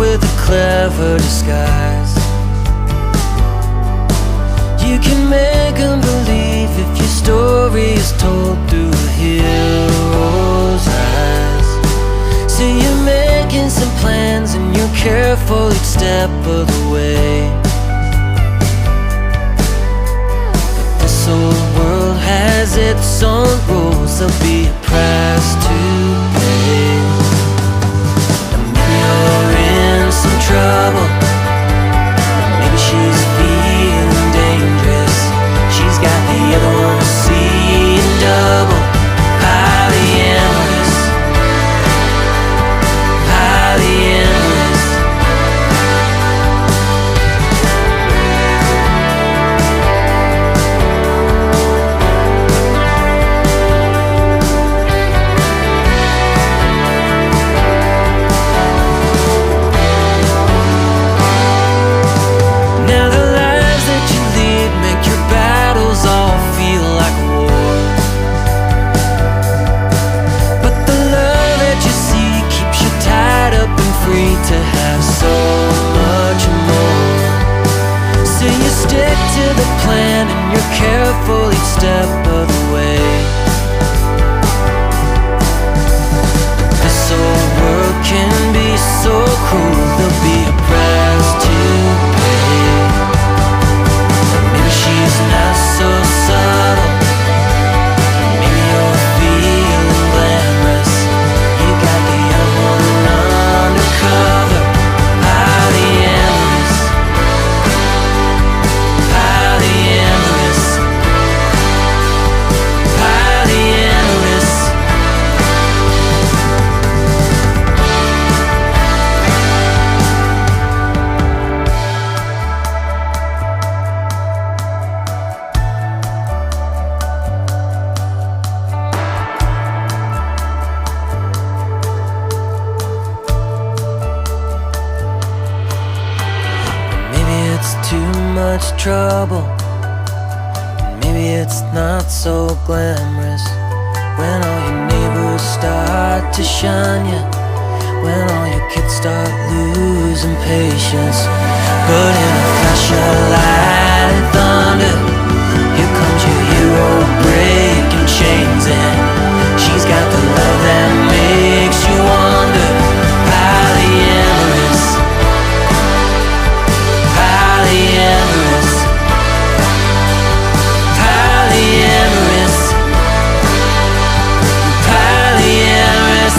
with a clever disguise. You can make them believe if your story is told through a hero's eyes. So you're making some plans and you're careful each step of the way. But this old world has its own rules, there'll be a price to pay. And maybe you're in some trouble, maybe she's feeling dangerous. She's got the other one seeing double. Polyamorous, polyamorous. Now the lives that you lead make your battles all feel like war. But the love that you see keeps you tied up and free to have so much more. So you stick to the plan and you're careful each step of the way. This old world can be so cruel, there'll be a price to pay. Maybe she's not so subtle, maybe you're feeling glamorous. You got the other one undercover. Polyamorous, polyamorous, polyamorous. Maybe it's too much trouble, maybe it's not so glamorous. When all your neighbors start to shun you, when all your kids start losing patience. But in a flash of light and thunder, here comes your hero breaking chains, and she's got the love that makes you wonder. Polyamorous, polyamorous, polyamorous, polyamorous.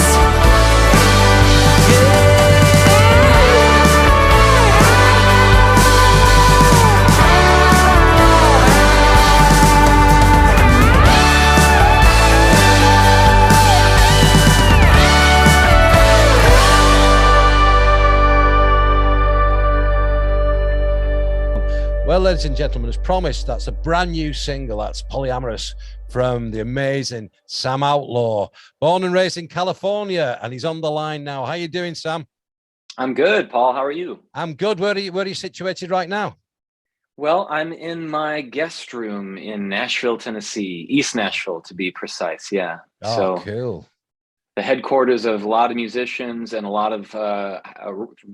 Well, ladies and gentlemen, as promised, that's a brand new single. That's Polyamorous from the amazing Sam Outlaw, born and raised in California, and he's on the line now. How you doing, Sam? I'm good, Paul. How are you? I'm good. Where are you situated right now? Well, I'm in my guest room in Nashville, Tennessee, East Nashville to be precise. Yeah. Oh, So cool. the headquarters of a lot of musicians and a lot of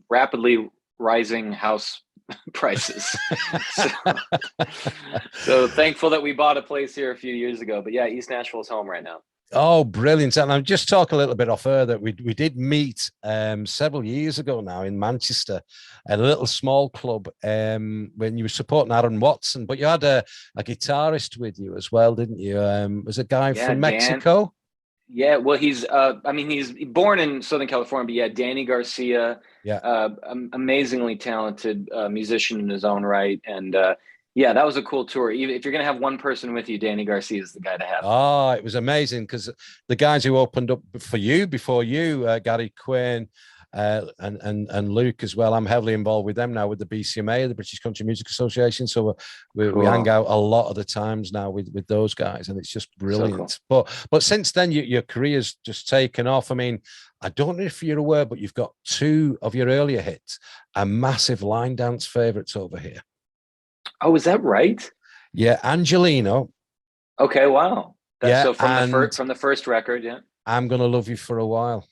rapidly rising house prices. so thankful that we bought a place here a few years ago. But yeah, East Nashville is home right now. Oh, brilliant. And I'm just talking a little bit off air that we did meet several years ago now in Manchester at a little small club when you were supporting Aaron Watson, but you had a guitarist with you as well, didn't you? Was a guy from Mexico? Yeah, well, he's born in Southern California, but yeah, Danny Garcia, amazingly talented musician in his own right. And yeah, that was a cool tour. Even if you're going to have one person with you, Danny Garcia is the guy to have. Oh, it was amazing because the guys who opened up for you before you, Gary Quinn, and Luke as well. I'm heavily involved with them now with the BCMA, the British Country Music Association. So we hang out a lot of the times now with those guys, and it's just brilliant. So cool. But since then, your career's just taken off. I mean, I don't know if you're aware, but you've got two of your earlier hits, a massive line dance favorites over here. Oh, is that right? Yeah, Angelino. Okay, wow. That's so from the first record, yeah. I'm Gonna Love You for a While.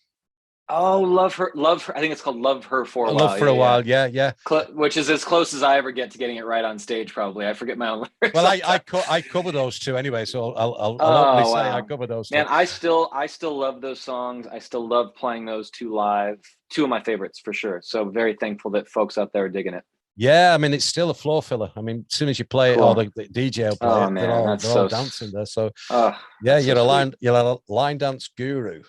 Oh, love her. I think it's called Love Her for a While. Love for a While. Yeah, yeah. Which is as close as I ever get to getting it right on stage. Probably. I forget my own lyrics. Well, I cover those two anyway, so I'll Oh, openly say I wow. cover those two. Man, I still love those songs. I still love playing those two live. Two of my favorites for sure. So very thankful that folks out there are digging it. Yeah, I mean it's still a floor filler. I mean, as soon as you play it, or Cool. the DJ will play Oh it, man, they're all dancing there. So yeah, that's so sweet. you're a line dance guru.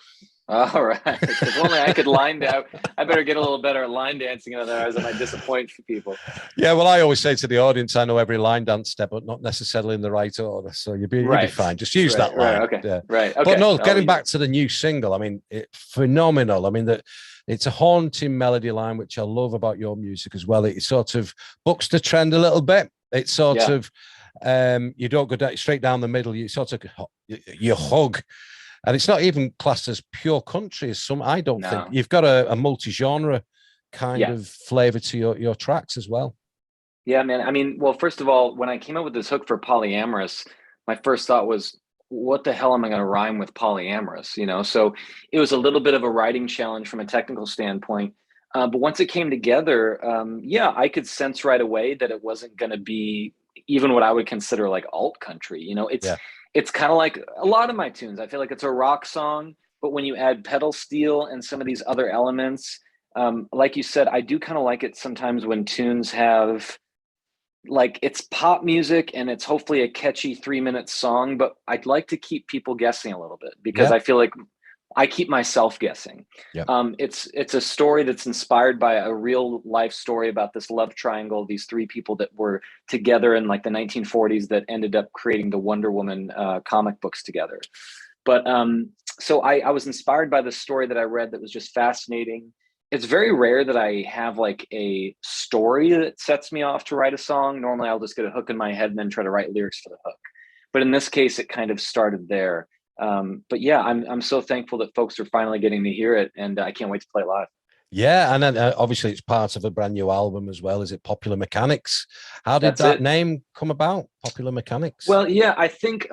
All right. If only I could line down. I better get a little better at line dancing, otherwise I might disappoint people. Yeah, well, I always say to the audience, I know every line dance step, but not necessarily in the right order. So you'll be fine. Just use that line. Right. Okay. Yeah. Right. Okay. But no, getting back to the new single, I mean, phenomenal. I mean, it's a haunting melody line, which I love about your music as well. It sort of bucks the trend a little bit. It's sort of you don't go straight down the middle. You sort of you hug. And it's not even classed as pure country as some, I don't think. You've got a multi-genre kind of flavor to your tracks as well. Yeah, man. I mean, well, first of all, when I came up with this hook for polyamorous, my first thought was, what the hell am I going to rhyme with polyamorous? You know, so it was a little bit of a writing challenge from a technical standpoint. But once it came together, I could sense right away that it wasn't going to be even what I would consider like alt country. You know, it's kind of like a lot of my tunes. I feel like it's a rock song, but when you add pedal steel and some of these other elements, like you said, I do kind of like it sometimes when tunes have, like, it's pop music and it's hopefully a catchy 3-minute song, but I'd like to keep people guessing a little bit because I feel like I keep myself guessing. It's a story that's inspired by a real life story about this love triangle, these three people that were together in like the 1940s that ended up creating the Wonder Woman comic books together. But so I was inspired by the story that I read that was just fascinating. It's very rare that I have like a story that sets me off to write a song. Normally I'll just get a hook in my head and then try to write lyrics for the hook. But in this case, it kind of started there. But yeah, I'm so thankful that folks are finally getting to hear it, and I can't wait to play it live. Yeah, and then obviously it's part of a brand new album as well. Is it Popular Mechanics? How did that name come about, Popular Mechanics? Well, yeah, I think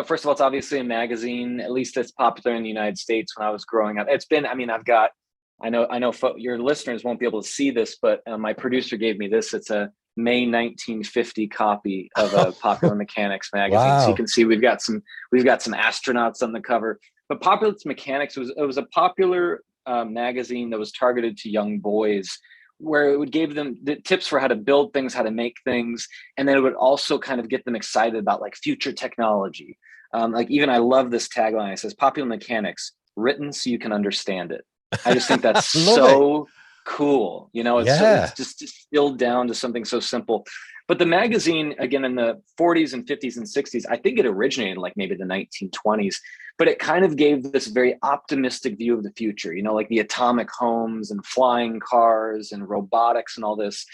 first of all, it's obviously a magazine. At least it's popular in the United States. When I was growing up, it's been. I mean, I know your listeners won't be able to see this, but my producer gave me this. It's a May 1950 copy of a Popular Mechanics magazine. Wow. So you can see we've got some astronauts on the cover. But Popular Mechanics was a popular magazine that was targeted to young boys, where it would give them the tips for how to build things, how to make things, and then it would also kind of get them excited about like future technology. Like even I love this tagline. It says Popular Mechanics, written so you can understand it. I just think that's so cool. You know, it's just distilled down to something so simple. But the magazine, again, in the 40s and 50s and 60s, I think it originated like maybe the 1920s, but it kind of gave this very optimistic view of the future, you know, like the atomic homes and flying cars and robotics and all this.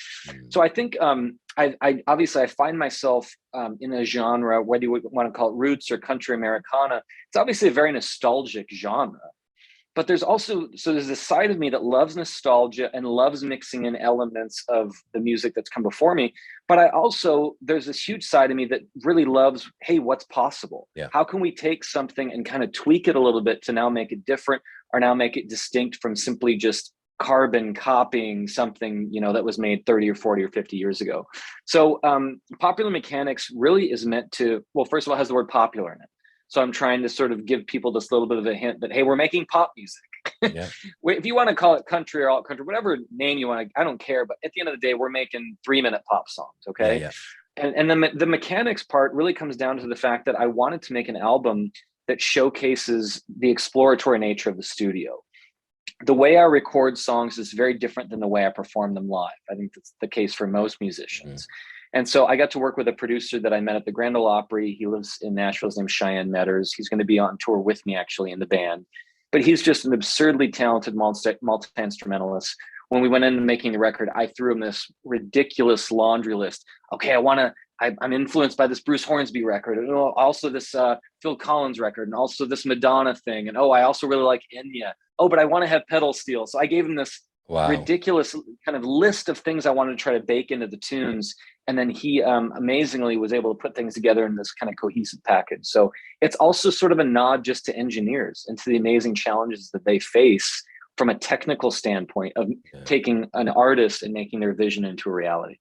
So I think I obviously find myself in a genre, whether you want to call it roots or country Americana, it's obviously a very nostalgic genre. But there's this side of me that loves nostalgia and loves mixing in elements of the music that's come before me. But there's this huge side of me that really loves, hey, what's possible? Yeah. How can we take something and kind of tweak it a little bit to now make it different, or now make it distinct from simply just carbon copying something, you know, that was made 30 or 40 or 50 years ago. So Popular Mechanics really is meant to, well, first of all, it has the word popular in it. So I'm trying to sort of give people this little bit of a hint that, hey, we're making pop music. Yeah. If you want to call it country or alt country, whatever name you want to, I don't care. But at the end of the day, we're making 3-minute pop songs. Okay. Yeah. And then the mechanics part really comes down to the fact that I wanted to make an album that showcases the exploratory nature of the studio. The way I record songs is very different than the way I perform them live. I think that's the case for most musicians. And so I got to work with a producer that I met at the Grand Ole Opry. He lives in Nashville. His name's Cheyenne Metters. He's going to be on tour with me actually in the band. But he's just an absurdly talented multi-instrumentalist. When we went into making the record, I threw him this ridiculous laundry list. Okay, I'm influenced by this Bruce Hornsby record, and also this Phil Collins record, and also this Madonna thing. And I also really like Enya. But I want to have pedal steel. So I gave him this ridiculous kind of list of things I wanted to try to bake into the tunes. And then he amazingly was able to put things together in this kind of cohesive package. So it's also sort of a nod just to engineers and to the amazing challenges that they face from a technical standpoint of taking an artist and making their vision into a reality.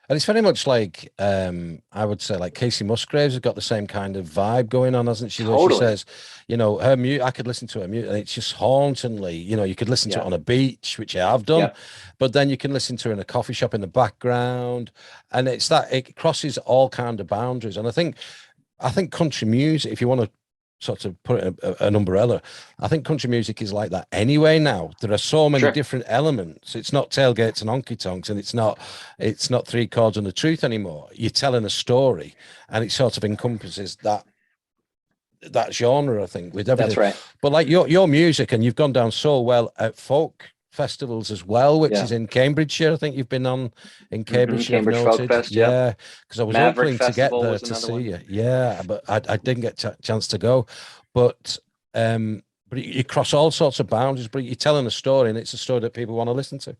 And it's very much like, I would say, like Casey Musgraves has got the same kind of vibe going on, hasn't she? Totally. She says, you know, her music, I could listen to her music, and it's just hauntingly, you know, you could listen to it on a beach, which I have done, but then you can listen to her in a coffee shop in the background, and it's that it crosses all kind of boundaries. And I think country music, if you want to sort of put an umbrella, I think country music is like that anyway now. There are so many different elements. It's not tailgates and honky tonks, and it's not three chords and the truth anymore. You're telling a story, and it sort of encompasses that genre, I think, with everything. That's right. But like your music, and you've gone down so well at folk festivals as well, which is in Cambridgeshire. I think you've been on in Cambridgeshire. Cambridge Folk Fest, yeah, because I was hoping to get there to see one. you. Yeah, but I didn't get a chance to go. But you cross all sorts of boundaries. But you're telling a story, and it's a story that people want to listen to.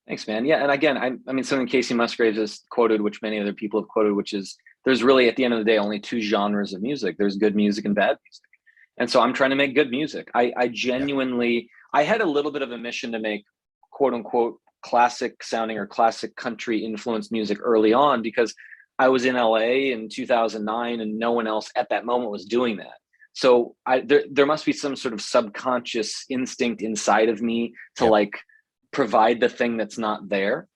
Thanks, man. Yeah, and again, I mean, something Casey Musgraves has quoted, which many other people have quoted, which is there's really, at the end of the day, only two genres of music. There's good music and bad music. And so I'm trying to make good music. I genuinely, I had a little bit of a mission to make quote unquote classic sounding or classic country influenced music early on, because I was in LA in 2009 and no one else at that moment was doing that. So there must be some sort of subconscious instinct inside of me to like provide the thing that's not there.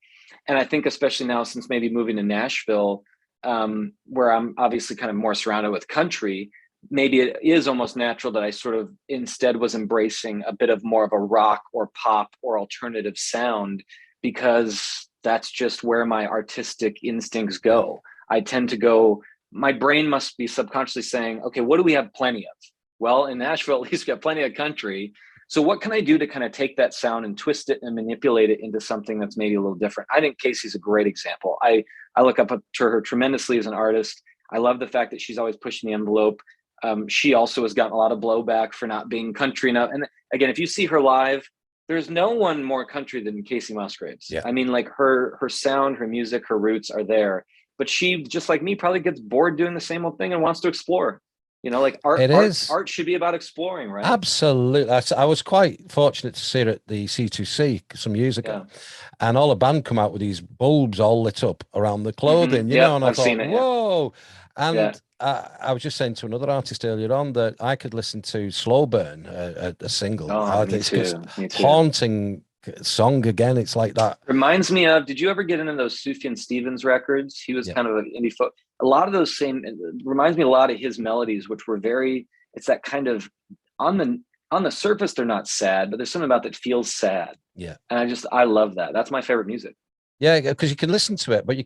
And I think especially now, since maybe moving to Nashville, where I'm obviously kind of more surrounded with country, maybe it is almost natural that I sort of instead was embracing a bit of more of a rock or pop or alternative sound, because that's just where my artistic instincts go. I tend to go, my brain must be subconsciously saying, okay, what do we have plenty of? Well, in Nashville, at least we have plenty of country. So what can I do to kind of take that sound and twist it and manipulate it into something that's maybe a little different? I think Casey's a great example. I look up to her tremendously as an artist. I love the fact that she's always pushing the envelope. She also has gotten a lot of blowback for not being country enough. And again, if you see her live, there's no one more country than Casey Musgraves. Yeah. I mean, like her sound, her music, her roots are there. But she, just like me, probably gets bored doing the same old thing and wants to explore. You know, like art should be about exploring, right? Absolutely. I was quite fortunate to see her at the C2C some years ago, and all the band come out with these bulbs all lit up around the clothing, you know, and I thought, whoa. And I was just saying to another artist earlier on that I could listen to Slow Burn, a single. Me too. Haunting song again. It's like that. Reminds me of, did you ever get into those Sufjan Stevens records? He was kind of an indie folk. A lot of those reminds me a lot of his melodies, which were it's that kind of, on the surface, they're not sad, but there's something about that feels sad. Yeah. And I love that. That's my favorite music. Yeah, because you can listen to it, but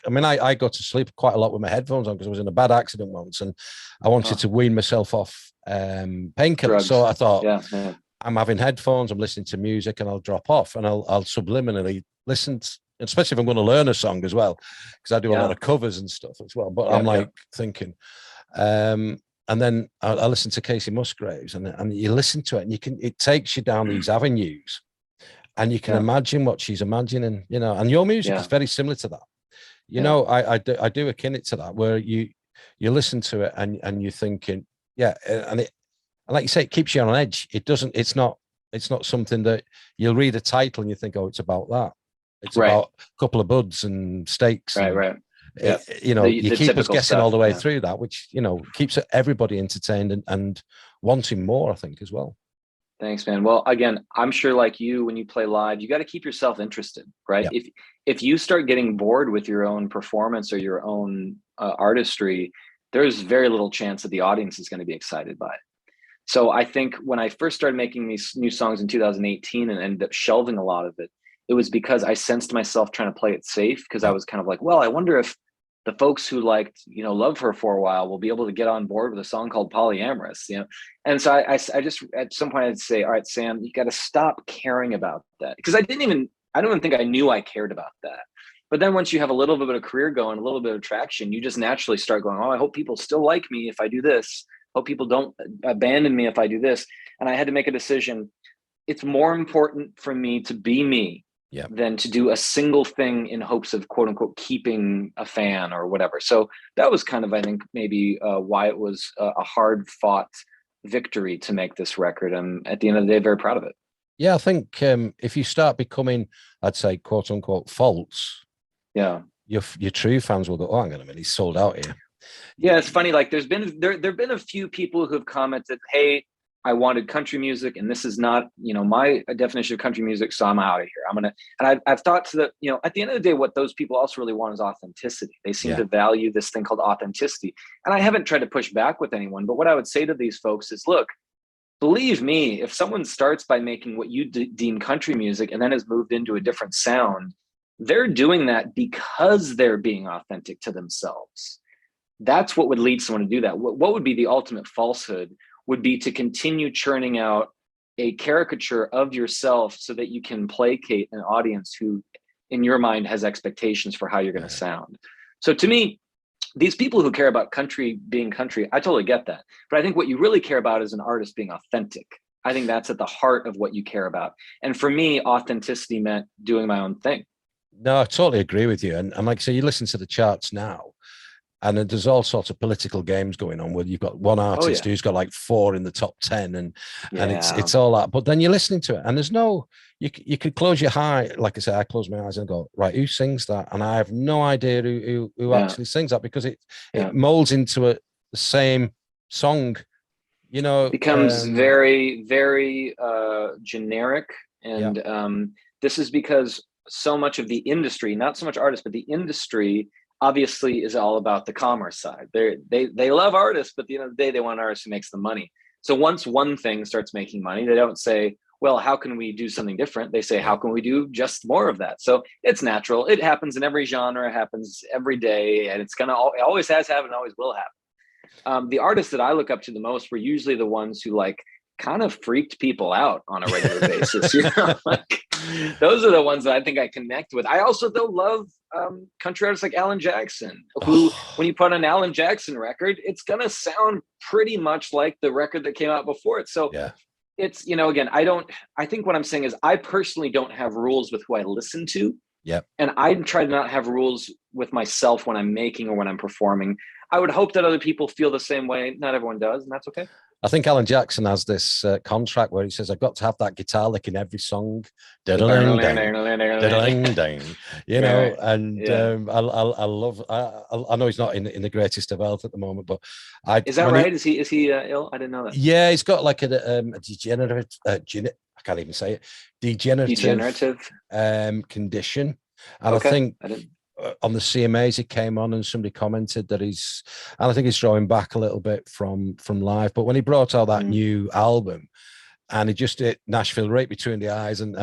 I go to sleep quite a lot with my headphones on because I was in a bad accident once and I wanted to wean myself off painkillers. So I thought, I'm having headphones, I'm listening to music, and I'll drop off and I'll subliminally listen, especially if I'm going to learn a song as well, because I do a lot of covers and stuff as well. But I'm thinking, and then I listen to Casey Musgraves, and you listen to it, and it takes you down these avenues. And you can imagine what she's imagining, you know, and your music is very similar to that. You know, I do akin it to that, where you listen to it and you're thinking, and like you say, it keeps you on edge. It's not something that you'll read a title and you think, oh, it's about that. It's about a couple of buds and steaks. Right. Yeah. You know, you keep us guessing all the way through that, which, you know, keeps everybody entertained and wanting more, I think, as well. Thanks, man. Well, again, I'm sure like you, when you play live, you got to keep yourself interested, right? Yeah. If you start getting bored with your own performance or your own artistry, there's very little chance that the audience is going to be excited by it. So I think when I first started making these new songs in 2018 and ended up shelving a lot of it, it was because I sensed myself trying to play it safe, because I was kind of like, well, I wonder if the folks who liked, you know, Love Her for a while will be able to get on board with a song called Polyamorous, you know? And so I just, at some point I'd say, all right, Sam, you got to stop caring about that. Because I don't even think I knew I cared about that. But then once you have a little bit of career going, a little bit of traction, you just naturally start going, oh, I hope people still like me if I do this. Hope people don't abandon me if I do this. And I had to make a decision. It's more important for me to be me than to do a single thing in hopes of quote unquote keeping a fan or whatever. So that was kind of, I think, maybe why it was a hard fought victory to make this record. I'm at the end of the day very proud of it. Yeah, I think if you start becoming, I'd say, quote unquote, false, Yeah. Your true fans will go, oh, hang on a minute, he's sold out here. Yeah, it's funny. Like there've been a few people who've commented, "Hey, I wanted country music, and this is not, my definition of country music, so I'm out of here. I'm gonna." And I've thought to the, at the end of the day, what those people also really want is authenticity. They seem to value this thing called authenticity. And I haven't tried to push back with anyone, but what I would say to these folks is, look, believe me, if someone starts by making what you deem country music and then has moved into a different sound, they're doing that because they're being authentic to themselves. That's what would lead someone to do that. What would be the ultimate falsehood would be to continue churning out a caricature of yourself so that you can placate an audience who, in your mind, has expectations for how you're going to sound. So to me, these people who care about country being country, I totally get that. But I think what you really care about is an artist being authentic. I think that's at the heart of what you care about. And for me, authenticity meant doing my own thing. No, I totally agree with you. And like I say, you listen to the charts now, and there's all sorts of political games going on where you've got one artist who's got like 4 in the top 10, and it's all that. But then you're listening to it, and there's no, you could close your eye, like I say, I close my eyes and go, right, who sings that? And I have no idea who actually sings that, because it molds into the same song, It becomes very, very generic. And this is because so much of the industry, not so much artists, but the industry obviously is all about the commerce side. They love artists, but at the end of the day, they want artists who makes the money. So once one thing starts making money, they don't say, well, how can we do something different? They say, how can we do just more of that? So it's natural. It happens in every genre, it happens every day, and it always has happened, always will happen. The artists that I look up to the most were usually the ones who kind of freaked people out on a regular basis. Those are the ones that I think I connect with. I also love country artists like Alan Jackson, who, when you put on an Alan Jackson record, it's gonna sound pretty much like the record that came out before it. So it's, again, I think what I'm saying is I personally don't have rules with who I listen to. And I try to not have rules with myself when I'm making or when I'm performing. I would hope that other people feel the same way. Not everyone does, and that's okay. I think Alan Jackson has this contract where he says, I've got to have that guitar lick in every song. I love, I know he's not in the greatest of health at the moment, but is that right? Is he ill? I didn't know that. Yeah, he's got like a degenerative, I can't even say it, degenerative condition. And I think on the CMAs, he came on and somebody commented that and I think he's drawing back a little bit from live. But when he brought out that new album, and he just hit Nashville right between the eyes, and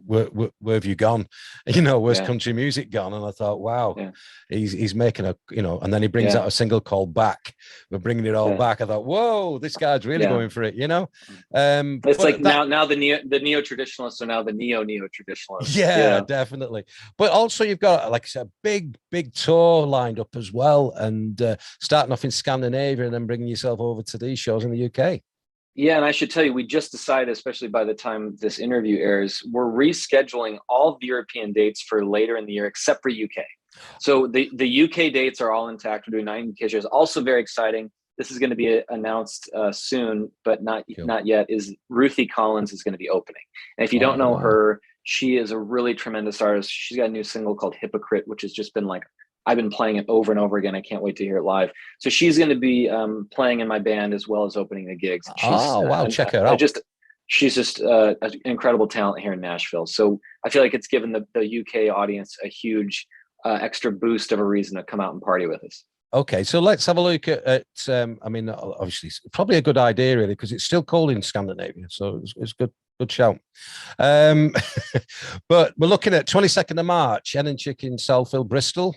where have you gone? Where's country music gone? And I thought, wow, he's making and then he brings out a single called Back. We're bringing it all back. I thought, whoa, this guy's really going for it, It's like now the neo-traditionalists are now the neo-traditionalists. Yeah, definitely. But also you've got, like I said, a big tour lined up as well, and starting off in Scandinavia and then bringing yourself over to these shows in the UK. Yeah, and I should tell you, we just decided, especially by the time this interview airs, we're rescheduling all the European dates for later in the year, except for UK. So the UK dates are all intact. We're doing 9 UK shows. Also very exciting. This is going to be announced soon, but not yet, is Ruthie Collins is going to be opening. And if you don't know her, she is a really tremendous artist. She's got a new single called Hypocrite, which has just been I've been playing it over and over again. I can't wait to hear it live. So she's going to be playing in my band as well as opening the gigs. Wow. Check her out. She's just an incredible talent here in Nashville. So I feel like it's given the UK audience a huge extra boost of a reason to come out and party with us. Okay, so let's have a look at obviously, it's probably a good idea, really, because it's still cold in Scandinavia. So it's good shout. But we're looking at 22nd of March, Hen and Chicken, Southfield, Bristol.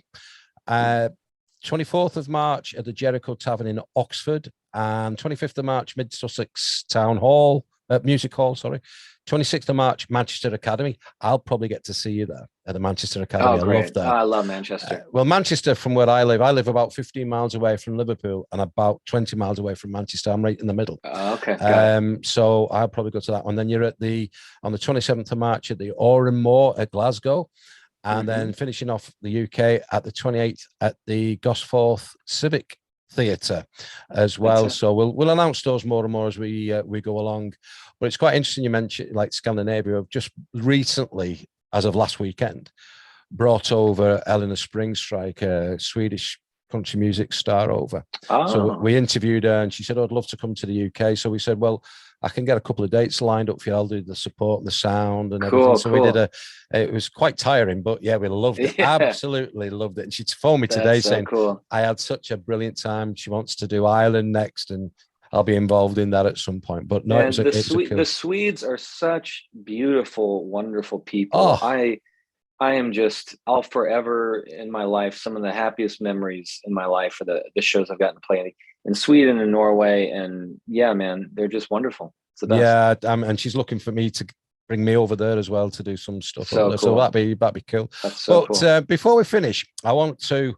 24th of March at the Jericho Tavern in Oxford, and 25th of March, Mid Sussex Town Hall, Music Hall, sorry. 26th of March, Manchester Academy. I'll probably get to see you there at the Manchester Academy. Oh, great. I love that. I love Manchester. Well, Manchester, from where I live about 15 miles away from Liverpool and about 20 miles away from Manchester. I'm right in the middle. Okay. So I'll probably go to that one. Then you're on the 27th of March at the Oran Moor at Glasgow. And then finishing off the UK at the 28th at the Gosforth Civic theatre as well. So we'll announce those more and more as we go along. But it's quite interesting you mentioned like Scandinavia. I've just recently, as of last weekend, brought over Eleanor Springstrike, a Swedish country music star, over. So we interviewed her and she said, I'd love to come to the UK. So we said, well, I can get a couple of dates lined up for you. I'll do the support and the sound and everything. So we did it was quite tiring, but yeah, we loved it. Yeah. Absolutely loved it. And she phoned me today saying, I had such a brilliant time. She wants to do Ireland next and I'll be involved in that at some point. But no, the Swedes are such beautiful, wonderful people. I'll forever in my life, some of the happiest memories in my life are the shows I've gotten to play in Sweden and Norway. And yeah, man, they're just wonderful. It's the best. Yeah. And she's looking for me to bring me over there as well to do some stuff. So, cool. So that'd be cool. That's so cool. Before we finish, I want to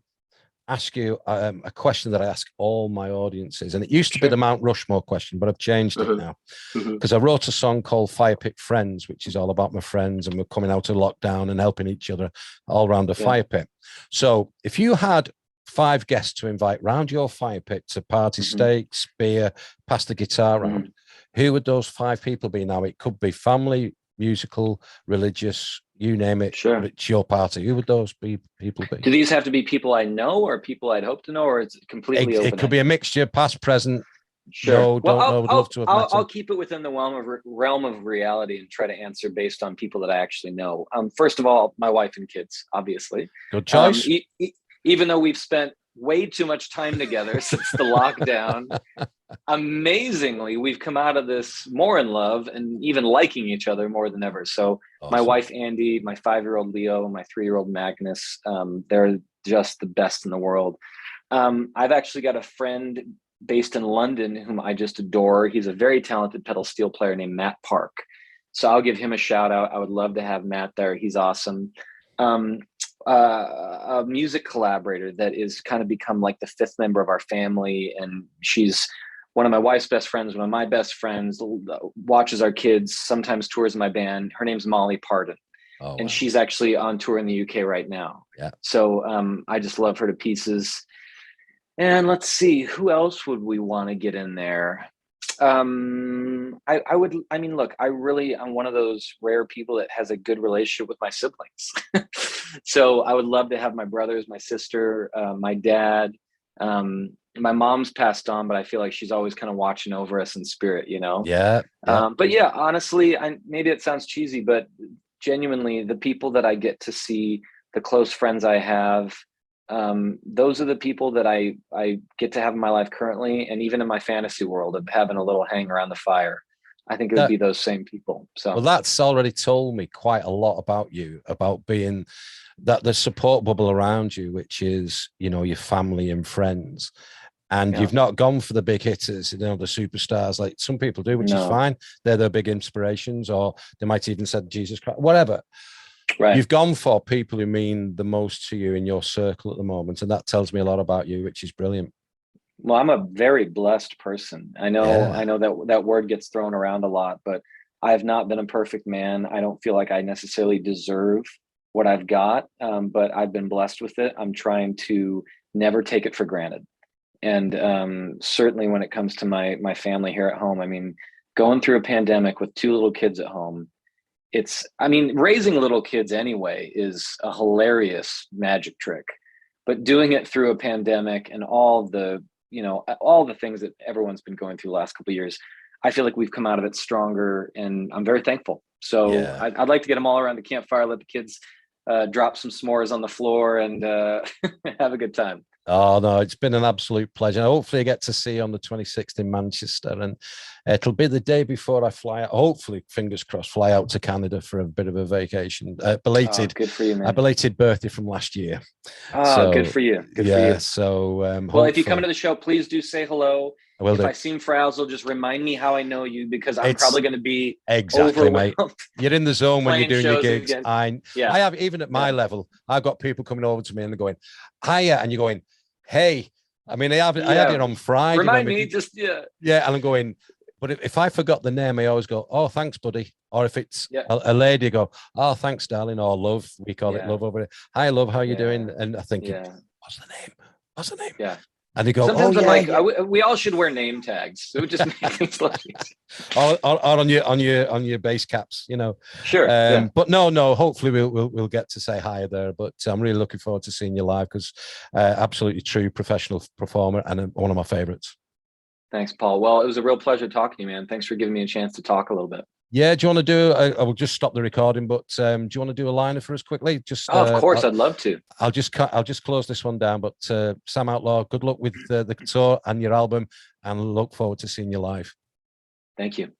ask you a question that I ask all my audiences, and it used to be the Mount Rushmore question, but I've changed it now because I wrote a song called Fire Pit Friends, which is all about my friends, and we're coming out of lockdown and helping each other all around the fire pit. So if you had 5 guests to invite round your fire pit to party steaks, beer, pass the guitar around, who would those 5 people be? Now it could be family, musical, religious, you name it. Sure. It's your party. Who would those people be? Do these have to be people I know or people I'd hope to know, or is it completely open? It could be a mixture, past, present. Sure. No, don't know. Would love to have met I'll keep it within the realm of reality and try to answer based on people that I actually know. First of all, my wife and kids, obviously. Good choice. Even though we've spent way too much time together since the lockdown, amazingly, we've come out of this more in love and even liking each other more than ever. So awesome. My wife, Andy, my 5-year-old Leo, my 3-year-old Magnus, they're just the best in the world. I've actually got a friend based in London whom I just adore. He's a very talented pedal steel player named Matt Park. So I'll give him a shout out. I would love to have Matt there. He's awesome. A music collaborator that is kind of become like the 5th member of our family. And she's one of my wife's best friends, one of my best friends, watches our kids, sometimes tours my band. Her name's Molly Pardon. Oh, and wow. She's actually on tour in the UK right now. Yeah. So I just love her to pieces. And let's see, who else would we want to get in there? I'm one of those rare people that has a good relationship with my siblings. So I would love to have my brothers, my sister, my dad. My mom's passed on, but I feel like she's always kind of watching over us in spirit, you know? Yeah. But yeah, honestly, maybe it sounds cheesy, but genuinely the people that I get to see, the close friends I have, those are the people that I get to have in my life currently, and even in my fantasy world of having a little hang around the fire. I think it would be those same people. So well, that's already told me quite a lot about you, about being that the support bubble around you, which is, you know, your family and friends. And you've not gone for the big hitters, you know, the superstars like some people do, which is fine. They're their big inspirations, or they might even said Jesus Christ, whatever. Right. You've gone for people who mean the most to you in your circle at the moment. And that tells me a lot about you, which is brilliant. Well, I'm a very blessed person. I know that word gets thrown around a lot, but I have not been a perfect man. I don't feel like I necessarily deserve what I've got, but I've been blessed with it. I'm trying to never take it for granted. And certainly when it comes to my family here at home, I mean, going through a pandemic with 2 little kids at home, raising little kids anyway is a hilarious magic trick, but doing it through a pandemic and all the things that everyone's been going through the last couple of years, I feel like we've come out of it stronger, and I'm very thankful. So I'd like to get them all around the campfire, let the kids drop some s'mores on the floor and have a good time. Oh, no, it's been an absolute pleasure. Hopefully I get to see you on the 26th in Manchester, and it'll be the day before I fly out. Hopefully, fingers crossed, fly out to Canada for a bit of a vacation. Belated, good for you, man. A belated birthday from last year. Oh, good for you. Good for you. So, well, if you come into the show, please do say hello. I will. If I seem frazzled, just remind me how I know you, because I'm probably going to be exactly, mate. You're in the zone when you're doing your gigs. I have, even at my level, I've got people coming over to me and they're going, hiya, and you're going, hey. I mean, I had it on Friday. Remind me, Yeah, and I'm going, but if I forgot the name, I always go, oh, thanks, buddy. Or if it's a lady, I go, oh, thanks, darling, or love. We call it love over here. Hi, love, how you doing? And I think, what's the name? Yeah. And they go, sometimes oh, I'm yeah, like, yeah. we all should wear name tags. It would just make things look easy. or on your base caps, you know. Sure. Yeah. But no. Hopefully we'll get to say hi there. But I'm really looking forward to seeing you live because absolutely true professional performer and one of my favorites. Thanks, Paul. Well, it was a real pleasure talking to you, man. Thanks for giving me a chance to talk a little bit. Yeah, do you want to do? I will just stop the recording, but do you want to do a liner for us quickly? Just of course, I'd love to. I'll just close this one down. But Sam Outlaw, good luck with the tour and your album, and look forward to seeing you live. Thank you.